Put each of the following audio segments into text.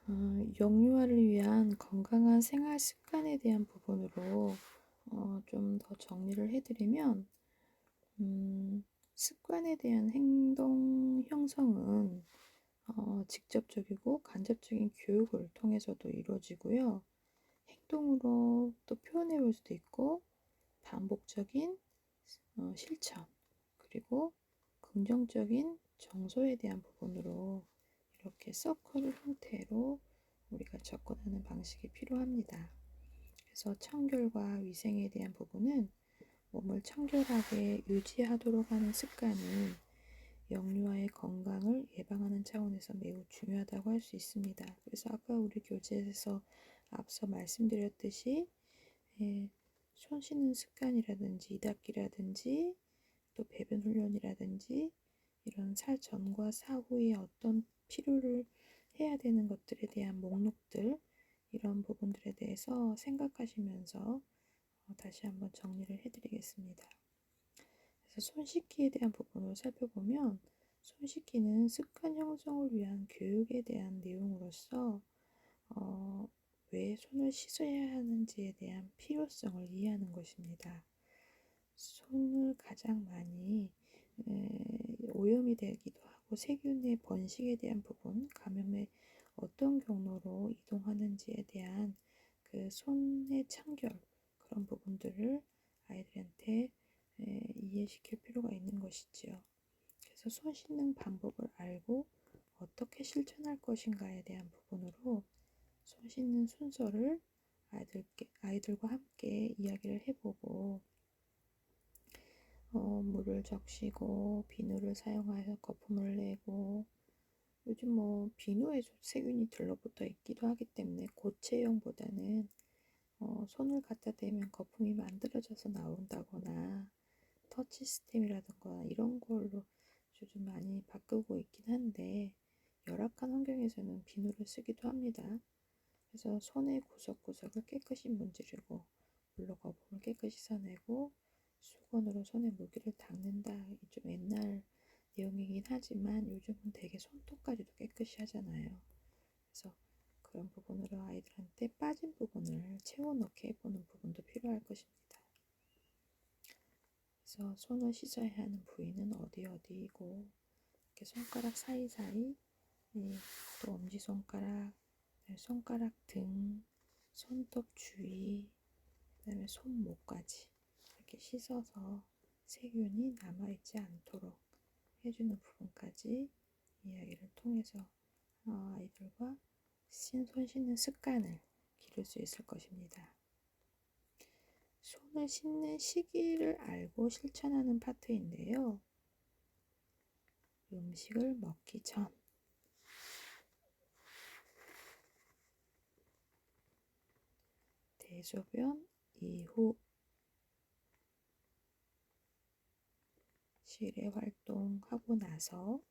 영유아를 위한 건강한 생활 습관에 대한 부분으로 좀 더 정리를 해드리면, 습관에 대한 행동 형성은 직접적이고 간접적인 교육을 통해서도 이루어지고요. 행동으로 또 표현해 볼 수도 있고, 반복적인 실천, 그리고 긍정적인 정서에 대한 부분으로 이렇게 서클 형태로 우리가 접근하는 방식이 필요합니다. 그래서 청결과 위생에 대한 부분은 몸을 청결하게 유지하도록 하는 습관이 영유아의 건강을 예방하는 차원에서 매우 중요하다고 할 수 있습니다. 그래서 아까 우리 교재에서 앞서 말씀드렸듯이 손 씻는 습관이라든지 이닦기라든지 또 배변 훈련이라든지 이런 살 전과 사후에 어떤 필요를 해야 되는 것들에 대한 목록들, 이런 부분들에 대해서 생각하시면서 다시 한번 정리를 해드리겠습니다. 그래서 손 씻기에 대한 부분을 살펴보면, 손 씻기는 습관 형성을 위한 교육에 대한 내용으로서 왜 손을 씻어야 하는지에 대한 필요성을 이해하는 것입니다. 손을 가장 많이 오염이 되기도 하고 세균의 번식에 대한 부분, 감염의 어떤 경로로 이동하는지에 대한 그 손의 청결, 그런 부분들을 아이들한테 이해시킬 필요가 있는 것이지요. 그래서 손 씻는 방법을 알고 어떻게 실천할 것인가에 대한 부분으로 손 씻는 순서를 아이들과 함께 이야기를 해보고, 물을 적시고 비누를 사용하여 거품을 내고, 요즘 비누에 세균이 들러붙어 있기도 하기 때문에 고체형보다는 손을 갖다 대면 거품이 만들어져서 나온다거나 터치 스템이라든가 이런 걸로 요즘 많이 바꾸고 있긴 한데, 열악한 환경에서는 비누를 쓰기도 합니다. 그래서 손의 구석구석을 깨끗이 문지르고 물로 거품을 깨끗이 씻어내고 수건으로 손의 물기를 닦는다. 좀 옛날 내용이긴 하지만 요즘은 되게 손톱까지도 깨끗이 하잖아요. 그래서 그런 부분으로 아이들한테 빠진 부분을 채워넣게 해보는 부분도 필요할 것입니다. 그래서 손을 씻어야 하는 부위는 어디이고, 이렇게 손가락 사이사이, 또 엄지손가락, 손가락 등, 손톱 주위, 그다음에 손목까지 이렇게 씻어서 세균이 남아있지 않도록 해주는 부분까지 이야기를 통해서 아이들과 손 씻는 습관을 기를 수 있을 것입니다. 손을 씻는 시기를 알고 실천하는 파트인데요. 음식을 먹기 전, 대소변 이후, 실외 활동하고 나서,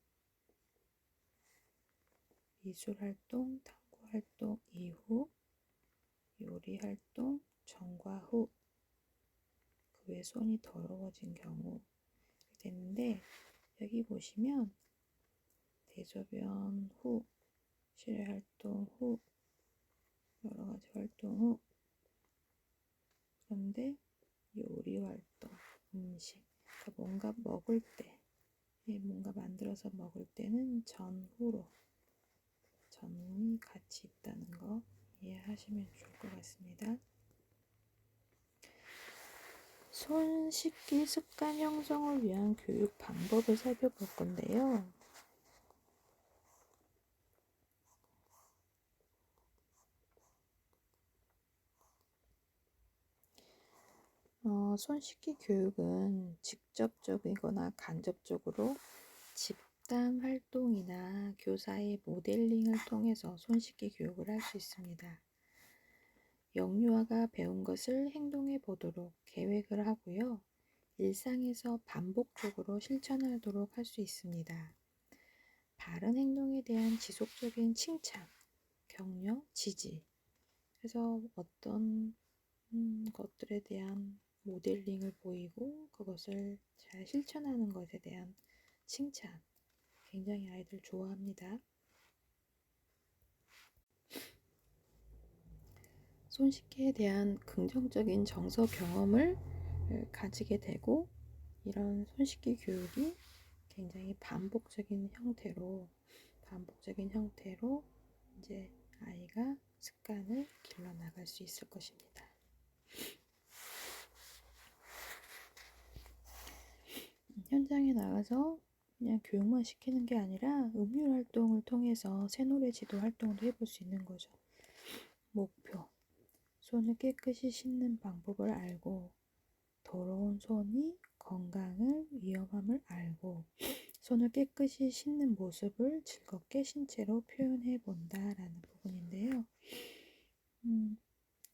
미술 활동, 탐구 활동 이후, 요리 활동 전과 후, 그 외 손이 더러워진 경우 됐는데, 여기 보시면 대소변 후, 실외 활동 후, 여러 가지 활동 후, 그런데 요리 활동, 음식, 그러니까 뭔가 먹을 때, 뭔가 만들어서 먹을 때는 전후로, 전이 같이 있다는 거 이해하시면 좋을 것 같습니다. 손 씻기 습관 형성을 위한 교육 방법을 살펴볼 건데요. 손 씻기 교육은 직접적이거나 간접적으로 집단 활동이나 교사의 모델링을 통해서 손 씻기 교육을 할 수 있습니다. 영유아가 배운 것을 행동해 보도록 계획을 하고요. 일상에서 반복적으로 실천하도록 할 수 있습니다. 바른 행동에 대한 지속적인 칭찬, 격려, 지지. 그래서 어떤 것들에 대한 모델링을 보이고 그것을 잘 실천하는 것에 대한 칭찬, 굉장히 아이들 좋아합니다. 손 씻기에 대한 긍정적인 정서 경험을 가지게 되고, 이런 손 씻기 교육이 굉장히 반복적인 형태로 이제 아이가 습관을 길러 나갈 수 있을 것입니다. 현장에 나가서 그냥 교육만 시키는 게 아니라 음률 활동을 통해서 새노래 지도 활동도 해볼 수 있는 거죠. 목표: 손을 깨끗이 씻는 방법을 알고, 더러운 손이 건강을 위험함을 알고, 손을 깨끗이 씻는 모습을 즐겁게 신체로 표현해 본다라는 부분인데요.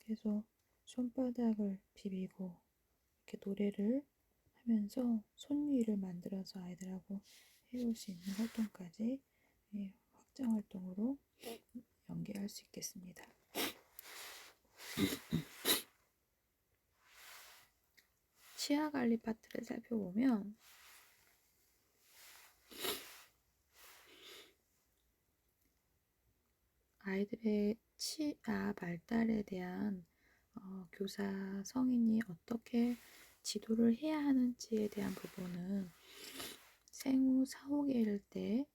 그래서 손바닥을 비비고 이렇게 노래를 하면서 손위를 만들어서 아이들하고 해볼 수 있는 활동까지 확장 활동으로 연계할 수 있겠습니다. 치아 관리 파트를 살펴보면 아이들의 치아 발달에 대한 교사 성인이 어떻게 지도를 해야 하는지에 대한 부분은 생후 4, 5개월 때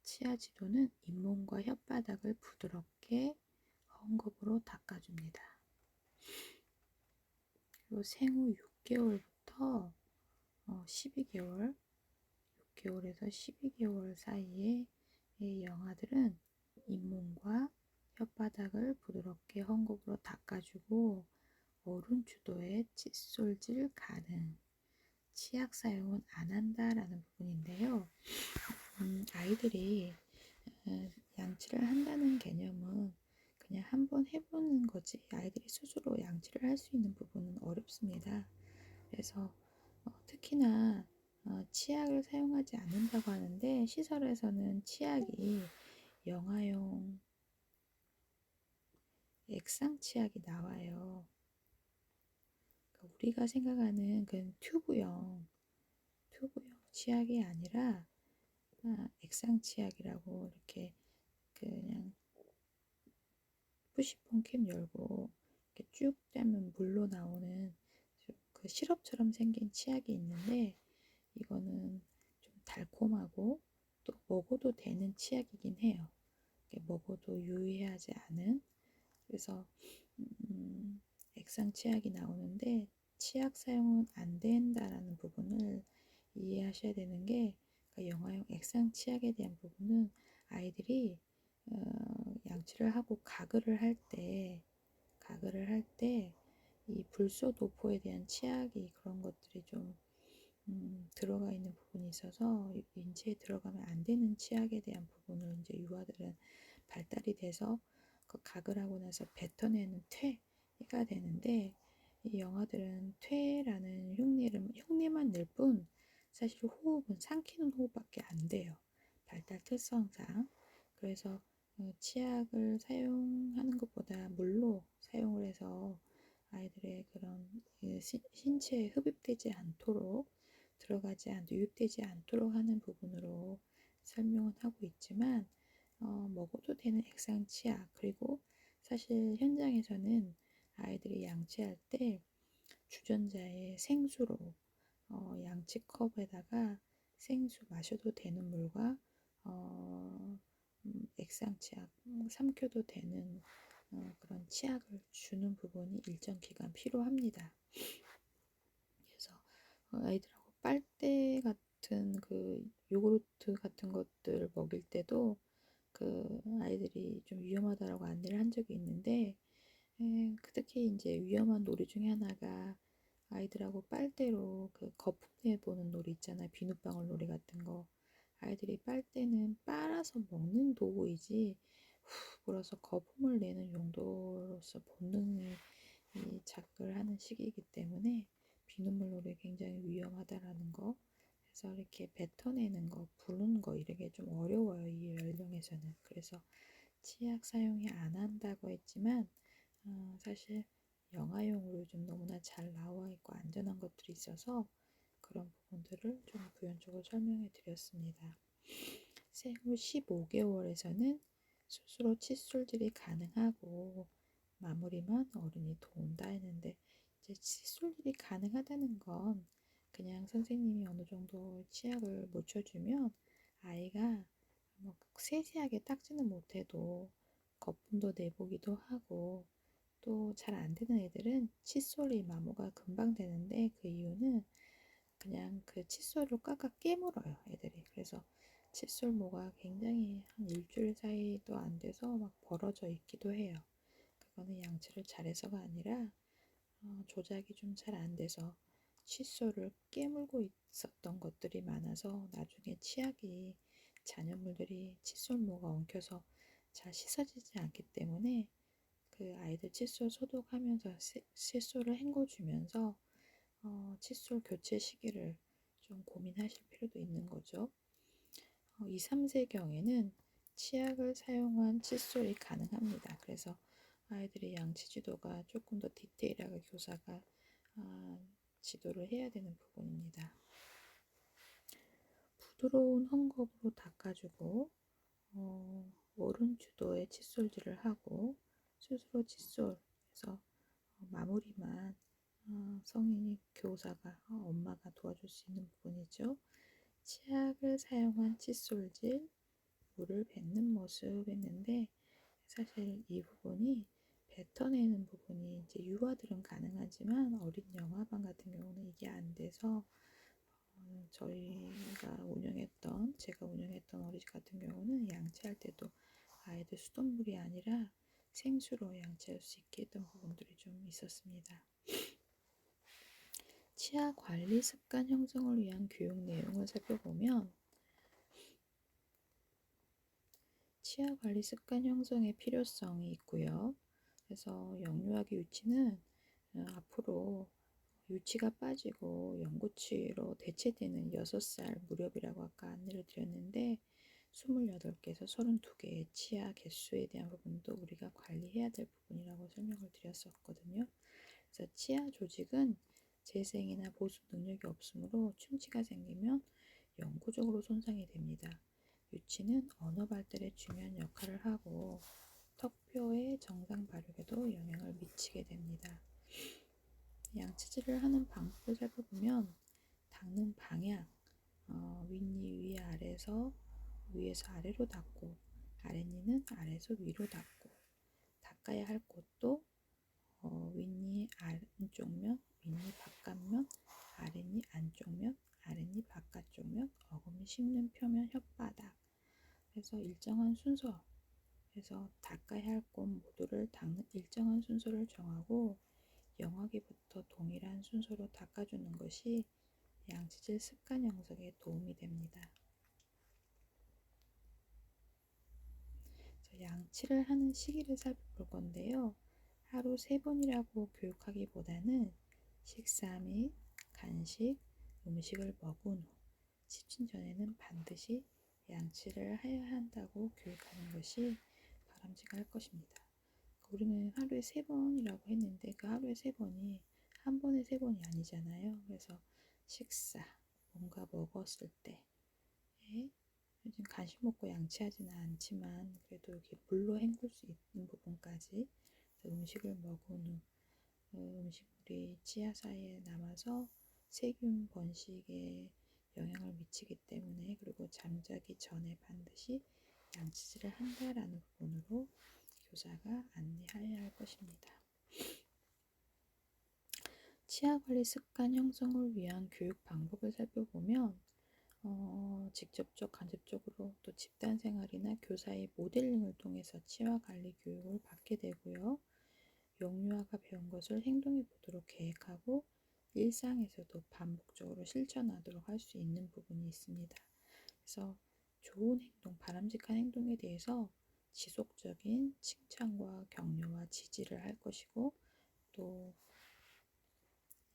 치아 지도는 잇몸과 혓바닥을 부드럽게 헝겊으로 닦아줍니다. 그리고 생후 6개월부터 12개월, 6개월에서 12개월 사이에 영아들은 잇몸과 혓바닥을 부드럽게 헝겊으로 닦아주고, 어른 주도의 칫솔질 가능, 치약 사용은 안 한다라는 부분인데요. 아이들이 양치를 한다는 개념은 그냥 한번 해보는 거지, 아이들이 스스로 양치를 할 수 있는 부분은 어렵습니다. 그래서 특히나 치약을 사용하지 않는다고 하는데, 시설에서는 치약이 영아용 액상 치약이 나와요. 그러니까 우리가 생각하는 그 튜브형 치약이 아니라 액상 치약이라고, 이렇게 그냥 푸시폰 캡 열고 이렇게 쭉 떼면 물로 나오는 그 시럽처럼 생긴 치약이 있는데, 이거는 좀 달콤하고 또 먹어도 되는 치약이긴 해요. 먹어도 유해하지 않은. 그래서 액상 치약이 나오는데, 치약 사용은 안 된다라는 부분을 이해하셔야 되는 게, 그러니까 영아용 액상 치약에 대한 부분은 아이들이 양치를 하고 가글을 할 때 이 불소도포에 대한 치약이, 그런 것들이 좀 들어가 있는 부분이 있어서 인체에 들어가면 안 되는 치약에 대한 부분을 이제 유아들은 발달이 돼서 그 가글하고 나서 뱉어내는 퇴가 되는데, 이 영아들은 퇴라는 흉내만 낼 뿐 사실 호흡은 삼키는 호흡밖에 안 돼요, 발달 특성상. 그래서 치약을 사용하는 것보다 물로 사용을 해서 아이들의 그런 신체에 흡입되지 않도록, 유입되지 않도록 하는 부분으로 설명은 하고 있지만, 먹어도 되는 액상 치약, 그리고 사실 현장에서는 아이들이 양치할 때 주전자에 생수로 양치컵에다가 생수, 마셔도 되는 물과 액상 치약, 삼켜도 되는 그런 치약을 주는 부분이 일정 기간 필요합니다. 그래서 아이들하고 빨대 같은 그 요구르트 같은 것들 먹일 때도 그 아이들이 좀 위험하다라고 안내를 한 적이 있는데, 특히 이제 위험한 놀이 중에 하나가 아이들하고 빨대로 그 거품 내보는 놀이 있잖아요. 비눗방울 놀이 같은 거. 아이들이 빨대는 빨아서 먹는 도구이지 후 불어서 거품을 내는 용도로서 본능이 작동을 하는 시기이기 때문에 비눗물 놀이 굉장히 위험하다라는 거. 그래서 이렇게 뱉어내는 거, 부는 거, 이렇게 좀 어려워요, 이 연령에서는. 그래서 치약 사용이 안 한다고 했지만 사실 영아용으로 좀 너무나 잘 나와 있고 안전한 것들이 있어서 그런 부분들을 좀 부연적으로 설명해 드렸습니다. 생후 15개월에서는 스스로 칫솔질이 가능하고 마무리만 어른이 도운다 했는데, 이제 칫솔질이 가능하다는 건 그냥 선생님이 어느 정도 치약을 묻혀주면 아이가 뭐 세세하게 닦지는 못해도 거품도 내보기도 하고, 또 잘 안 되는 애들은 칫솔이 마모가 금방 되는데, 그 이유는 그냥 그 칫솔을 꽉꽉 깨물어요, 애들이. 그래서 칫솔모가 굉장히 한 일주일 사이도 안 돼서 막 벌어져 있기도 해요. 그거는 양치를 잘해서가 아니라 조작이 좀 잘 안 돼서 칫솔을 깨물고 있었던 것들이 많아서 나중에 치약이 잔여물들이 칫솔모가 엉켜서 잘 씻어지지 않기 때문에 그 아이들 칫솔 소독하면서 칫솔을 헹궈주면서 칫솔 교체 시기를 좀 고민하실 필요도 있는 거죠. 2, 3세경에는 치약을 사용한 칫솔이 가능합니다. 그래서 아이들의 양치 지도가 조금 더 디테일하게 교사가 지도를 해야 되는 부분입니다. 부드러운 헝겊으로 닦아주고 오른 주도에 칫솔질을 하고 스스로 칫솔에서 마무리만 성인이 교사가 엄마가 도와줄 수 있는 부분이죠. 치약을 사용한 칫솔질, 물을 뱉는 모습 했는데, 사실 이 부분이 뱉어내는 부분이 이제 유아들은 가능하지만 어린 영아반 같은 경우는 이게 안 돼서 제가 운영했던 어린이집 같은 경우는 양치할 때도 아이들 수돗물이 아니라 생수로 양치할 수 있게 했던 부분들이 좀 있었습니다. 치아 관리 습관 형성을 위한 교육 내용을 살펴보면, 치아 관리 습관 형성의 필요성이 있고요. 그래서 영유아기 유치는 앞으로 유치가 빠지고 영구치로 대체되는 6살 무렵이라고 아까 안내를 드렸는데, 28개에서 32개의 치아 개수에 대한 부분도 우리가 관리해야 될 부분이라고 설명을 드렸었거든요. 그래서 치아 조직은 재생이나 보수 능력이 없으므로 충치가 생기면 영구적으로 손상이 됩니다. 유치는 언어 발달에 중요한 역할을 하고 턱뼈의 정상 발육에도 영향을 미치게 됩니다. 양치질을 하는 방법을 살펴보면 닦는 방향, 윗니 위에서 아래로 닦고, 아랫니는 아래에서 위로 닦고, 닦아야 할 곳도 윗니 안쪽면, 윗니 바깥면, 아랫니 안쪽면, 아랫니 바깥쪽면, 어금니 씹는 표면, 혓바닥. 그래서 일정한 순서에서 닦아야 할 곳 모두를 닦는 일정한 순서를 정하고 영하기부터 동일한 순서로 닦아주는 것이 양치질 습관 형성에 도움이 됩니다. 양치를 하는 시기를 살펴볼 건데요. 하루 3번이라고 교육하기보다는 식사 및 간식, 음식을 먹은 후 씹진 전에는 반드시 양치를 해야 한다고 교육하는 것이 바람직할 것입니다. 우리는 하루에 3번이라고 했는데 그 하루에 3번이 한 번에 3번이 아니잖아요. 그래서 식사, 뭔가 먹었을 때, 요즘 간식 먹고 양치하지는 않지만 그래도 이렇게 물로 헹굴 수 있는 부분까지, 음식을 먹은 후 음식물이 치아 사이에 남아서 세균 번식에 영향을 미치기 때문에, 그리고 잠자기 전에 반드시 양치질을 한다라는 부분으로 교사가 안내해야 할 것입니다. 치아 관리 습관 형성을 위한 교육 방법을 살펴보면 직접적, 간접적으로 또 집단 생활이나 교사의 모델링을 통해서 치아 관리 교육을 받게 되고요. 영유아가 배운 것을 행동해 보도록 계획하고 일상에서도 반복적으로 실천하도록 할 수 있는 부분이 있습니다. 그래서 좋은 행동, 바람직한 행동에 대해서 지속적인 칭찬과 격려와 지지를 할 것이고, 또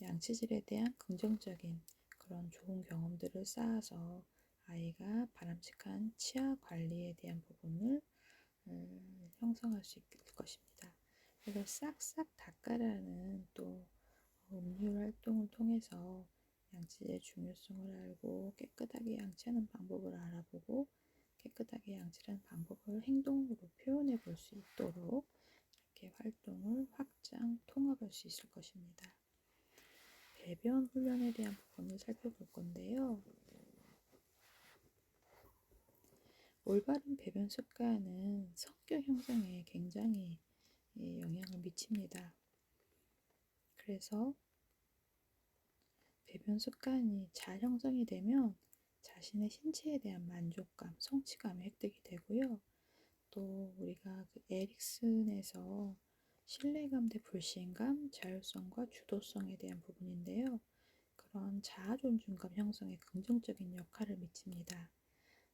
양치질에 대한 긍정적인 그런 좋은 경험들을 쌓아서 아이가 바람직한 치아 관리에 대한 부분을 형성할 수 있을 것입니다. 그래서 싹싹 닦아라는 또 음률 활동을 통해서 양치의 중요성을 알고 깨끗하게 양치하는 방법을 알아보고 깨끗하게 양치하는 방법을 행동으로 표현해 볼 수 있도록 이렇게 활동을 확장, 통합할 수 있을 것입니다. 배변 훈련에 대한 부분을 살펴볼 건데요. 올바른 배변 습관은 성격 형성에 굉장히 영향을 미칩니다. 그래서 배변 습관이 잘 형성이 되면 자신의 신체에 대한 만족감, 성취감이 획득이 되고요. 또 우리가 그 에릭슨에서 신뢰감 대 불신감, 자율성과 주도성에 대한 부분인데요. 그런 자아 존중감 형성에 긍정적인 역할을 미칩니다.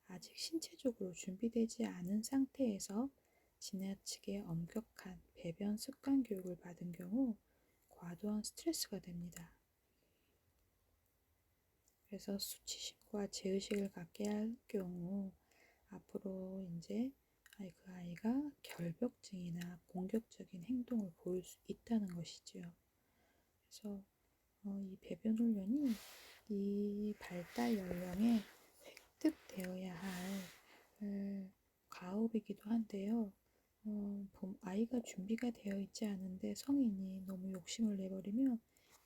아직 신체적으로 준비되지 않은 상태에서 지나치게 엄격한 배변 습관 교육을 받은 경우 과도한 스트레스가 됩니다. 그래서 수치심과 죄의식을 갖게 할 경우 앞으로 이제 그 아이가 결벽증이나 공격적인 행동을 보일 수 있다는 것이지요. 그래서 이 배변 훈련이 이 발달 연령에 획득되어야 할 과업이기도 한데요. 아이가 준비가 되어 있지 않은데 성인이 너무 욕심을 내버리면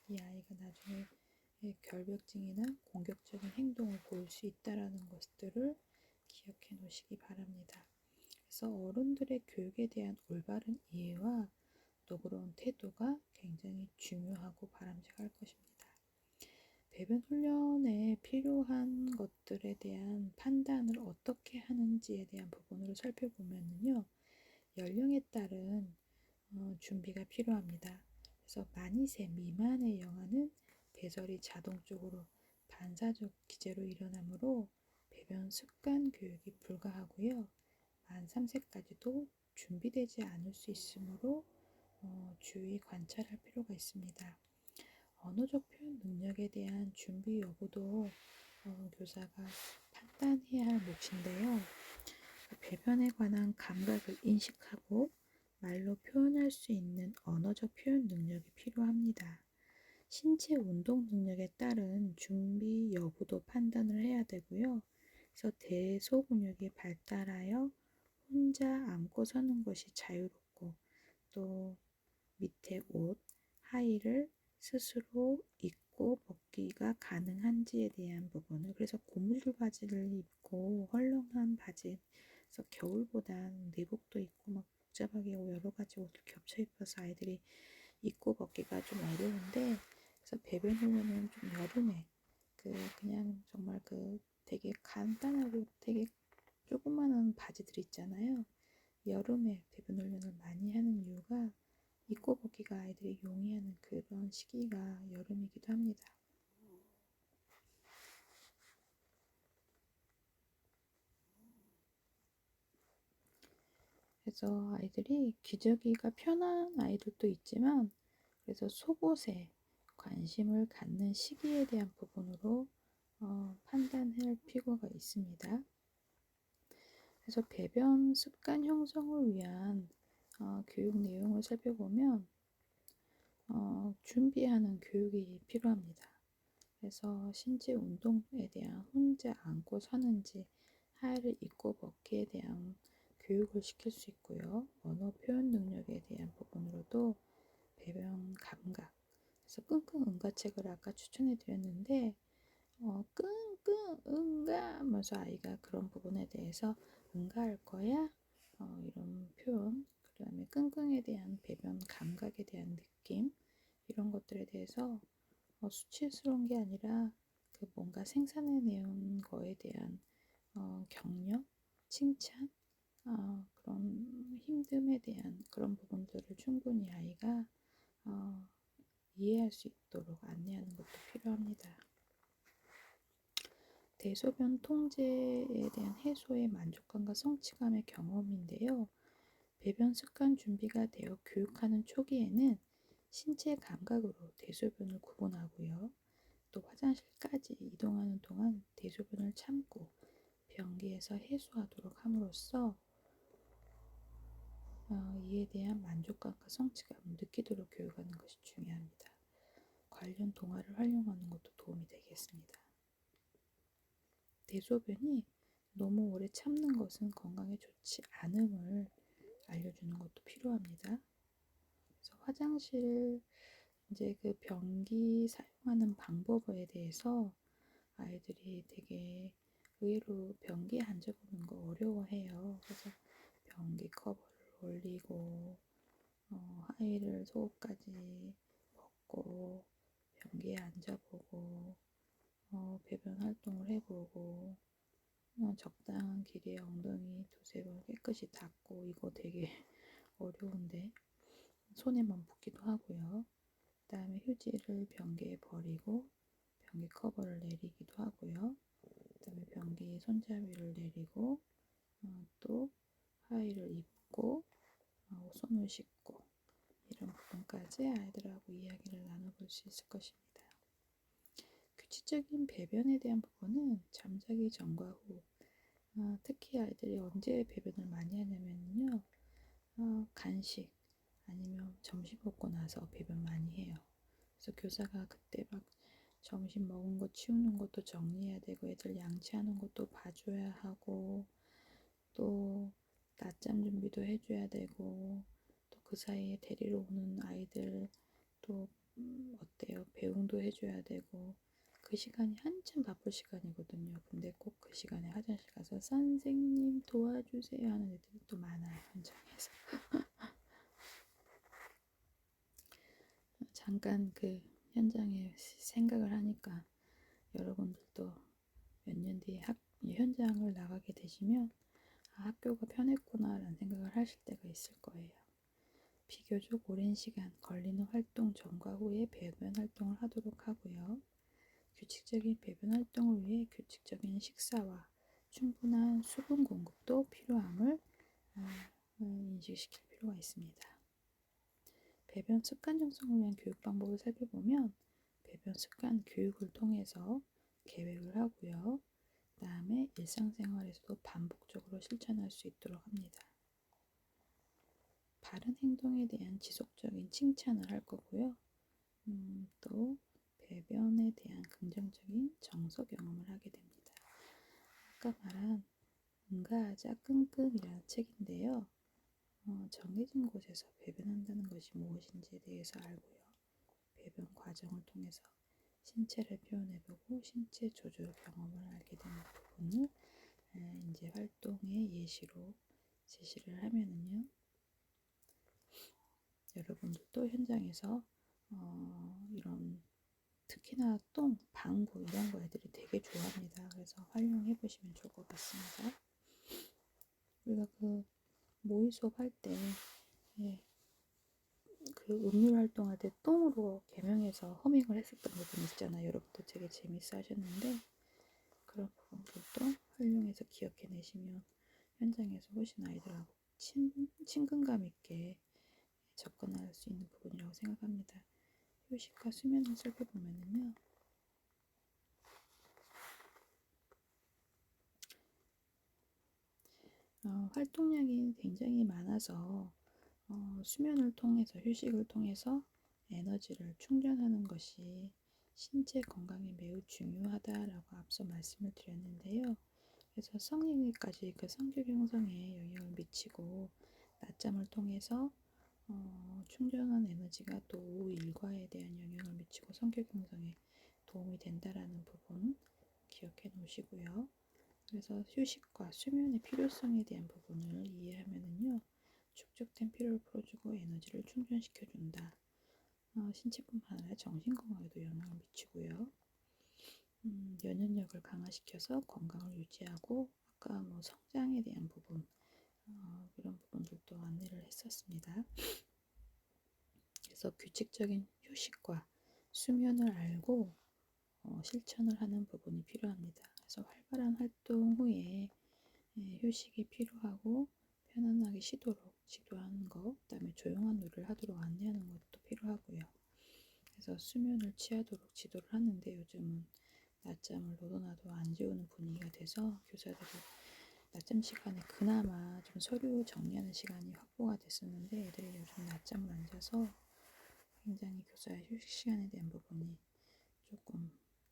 이 아이가 나중에 결벽증이나 공격적인 행동을 보일 수 있다는 것들을 기억해 놓으시기 바랍니다. 그래서 어른들의 교육에 대한 올바른 이해와 너그러운 태도가 굉장히 중요하고 바람직할 것입니다. 배변 훈련에 필요한 것들에 대한 판단을 어떻게 하는지에 대한 부분으로 살펴보면요. 연령에 따른 준비가 필요합니다. 그래서 만 2세 미만의 영아는 배설이 자동적으로 반사적 기제로 일어나므로 배변 습관 교육이 불가하고요. 만 3세까지도 준비되지 않을 수 있으므로 주의 관찰할 필요가 있습니다. 언어적 표현 능력에 대한 준비 여부도 교사가 판단해야 할 몫인데요. 배변에 관한 감각을 인식하고 말로 표현할 수 있는 언어적 표현 능력이 필요합니다. 신체 운동 능력에 따른 준비 여부도 판단을 해야 되고요. 그래서 대소근육이 발달하여 혼자 앉고 서는 것이 자유롭고 또 밑에 옷, 하의를 스스로 입고 벗기가 가능한지에 대한 부분을 그래서 고무줄 바지를 입고 헐렁한 바지 그래서 겨울보단 내복도 입고 막 복잡하게 여러 가지 옷을 겹쳐 입어서 아이들이 입고 벗기가 좀 어려운데 그래서 배변 훈련은 좀 여름에 그냥 정말 되게 간단하고 되게 조그마한 바지들 있잖아요. 여름에 배변 훈련을 많이 하는 이유가 입고 벗기가 아이들이 용이하는 그런 시기가 여름이기도 합니다. 그래서 아이들이 기저귀가 편한 아이들도 있지만 그래서 속옷에 관심을 갖는 시기에 대한 부분으로 판단할 필요가 있습니다. 그래서 배변 습관 형성을 위한 교육 내용을 살펴보면 준비하는 교육이 필요합니다. 그래서 신체 운동에 대한 혼자 앉고 서는지 하의를 입고 벗기에 대한 교육을 시킬 수 있고요. 언어 표현 능력에 대한 부분으로도 배변 감각 그래서 끙끙 응가책을 아까 추천해 드렸는데 끙끙 응가 하면서 아이가 그런 부분에 대해서 응가할 거야 이런 표현 그 다음에 끙끙에 대한 배변 감각에 대한 느낌 이런 것들에 대해서 수치스러운 게 아니라 뭔가 생산해내온 거에 대한 격려, 칭찬, 그런 힘듦에 대한 그런 부분들을 충분히 아이가 이해할 수 있도록 안내하는 것도 필요합니다. 대소변 통제에 대한 해소의 만족감과 성취감의 경험인데요. 배변 습관 준비가 되어 교육하는 초기에는 신체 감각으로 대소변을 구분하고요. 또 화장실까지 이동하는 동안 대소변을 참고 변기에서 해소하도록 함으로써 이에 대한 만족감과 성취감을 느끼도록 교육하는 것이 중요합니다. 관련 동화를 활용하는 것도 도움이 되겠습니다. 대소변이 너무 오래 참는 것은 건강에 좋지 않음을 알려주는 것도 필요합니다. 그래서 화장실 이제 그 변기 사용하는 방법에 대해서 아이들이 되게 의외로 변기에 앉아보는 거 어려워해요. 그래서 변기 커버를 올리고 하이를 속옷까지 벗고 변기에 앉아보고 배변 활동을 해보고 적당한 길이의 엉덩이 두세 번 깨끗이 닦고 이거 되게 어려운데 손에만 붓기도 하고요. 그 다음에 휴지를 변기에 버리고 변기 커버를 내리기도 하고요. 그 다음에 변기 손잡이를 내리고 또 하의를 입고 손을 씻고 이런 부분까지 아이들하고 이야기를 나눠볼 수 있을 것입니다. 규칙적인 배변에 대한 부분은 잠자기 전과 후 특히 아이들이 언제 배변을 많이 하냐면요. 간식 아니면 점심 먹고 나서 배변 많이 해요. 그래서 교사가 그때 막 점심 먹은 거 치우는 것도 정리해야 되고 애들 양치하는 것도 봐줘야 하고 또 낮잠 준비도 해줘야 되고 또 그 사이에 데리러 오는 아이들 또 어때요? 배웅도 해줘야 되고 그 시간이 한참 바쁠 시간이거든요. 근데 꼭 그 시간에 화장실 가서 선생님 도와주세요 하는 애들이 또 많아요. 현장에서. 잠깐 그 현장에 생각을 하니까 여러분들도 몇 년 뒤에 현장을 나가게 되시면 학교가 편했구나 라는 생각을 하실 때가 있을 거예요. 비교적 오랜 시간 걸리는 활동 전과 후에 배변 활동을 하도록 하고요. 규칙적인 배변 활동을 위해 규칙적인 식사와 충분한 수분 공급도 필요함을 인식시킬 필요가 있습니다. 배변 습관 형성을 위한 교육 방법을 살펴보면 배변 습관 교육을 통해서 계획을 하고요. 그 다음에 일상생활에서도 반복적으로 실천할 수 있도록 합니다. 바른 행동에 대한 지속적인 칭찬을 할 거고요. 또 배변에 대한 긍정적인 정서 경험을 하게 됩니다. 아까 말한 응가하자 끙끙이라는 책인데요. 정해진 곳에서 배변한다는 것이 무엇인지에 대해서 알고요. 배변 과정을 통해서 신체를 표현해보고 신체 조절 경험을 알게 되는 부분을 이제 활동의 예시로 제시를 하면은요. 여러분들도 현장에서 이런 특히나 똥, 방구 이런 거 애들이 되게 좋아합니다. 그래서 활용해 보시면 좋을 것 같습니다. 우리가 그 모의 수업 할 때 그 음률 활동할 때 똥으로 개명해서 허밍을 했었던 부분 있잖아요. 여러분도 되게 재밌어 하셨는데 그런 부분들도 활용해서 기억해내시면 현장에서 훨씬 아이들하고 친근감 있게 접근할 수 있는 부분이라고 생각합니다. 휴식과 수면을 살펴보면요. 활동량이 굉장히 많아서 수면을 통해서 휴식을 통해서 에너지를 충전하는 것이 신체 건강에 매우 중요하다라고 앞서 말씀을 드렸는데요. 그래서 성인에까지 그 성격 형성에 영향을 미치고 낮잠을 통해서 충전한 에너지가 또 오후 일과에 대한 영향을 미치고 성격 형성에 도움이 된다라는 부분 기억해 놓으시고요. 그래서 휴식과 수면의 필요성에 대한 부분을 이해하면은요. 축적된 피로를 풀어주고 에너지를 충전시켜준다. 신체뿐만 아니라 정신 건강에도 영향을 미치고요. 면역력을 강화시켜서 건강을 유지하고 아까 뭐 성장에 대한 부분 이런 부분들도 안내를 했었습니다. 그래서 규칙적인 휴식과 수면을 알고 실천을 하는 부분이 필요합니다. 그래서 활발한 활동 후에 휴식이 필요하고 편안하게 쉬도록 지도하는 것, 그다음에 조용한 노래를 하도록 안내하는 것도 필요하고요. 그래서 수면을 취하도록 지도를 하는데 요즘은 낮잠을 너도나도 안 재우는 분위기가 돼서 교사들이 낮잠 시간에 그나마 좀 서류 정리하는 시간이 확보가 됐었는데 애들이 요즘 낮잠을 안 자서 굉장히 교사의 휴식 시간에 대한 부분이 조금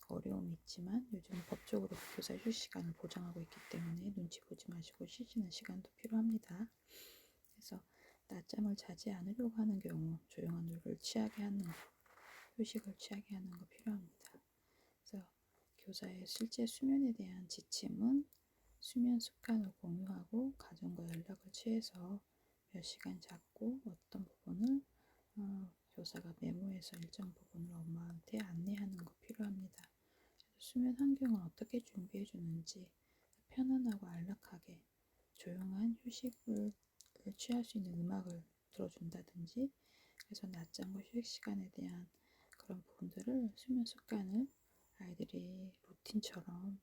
어려움이 있지만 요즘 법적으로 교사 휴식 시간을 보장하고 있기 때문에 눈치 보지 마시고 쉬시는 시간도 필요합니다. 그래서 낮잠을 자지 않으려고 하는 경우 조용한 룰을 취하게 하는 거, 휴식을 취하게 하는 거 필요합니다. 그래서 교사의 실제 수면에 대한 지침은 수면 습관을 공유하고 가정과 연락을 취해서 몇 시간 잤고 어떤 부분을 교사가 메모해서 일정 부분을 엄마한테 안내하는 거 필요합니다. 수면 환경을 어떻게 준비해 주는지 편안하고 안락하게 조용한 휴식을 취할 수 있는 음악을 들어준다든지 그래서 낮잠과 휴식 시간에 대한 그런 부분들을 수면 습관을 아이들이 루틴처럼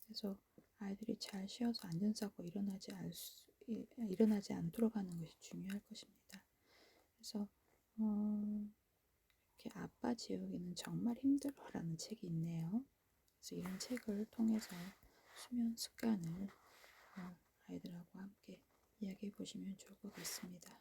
해서 아이들이 잘 쉬어서 안전사고 일어나지 않도록 하는 것이 중요할 것입니다. 그래서 이렇게 아빠 지우기는 정말 힘들어라는 책이 있네요. 그래서 이런 책을 통해서 수면 습관을 아이들하고 함께 이야기해 보시면 좋을 것 같습니다.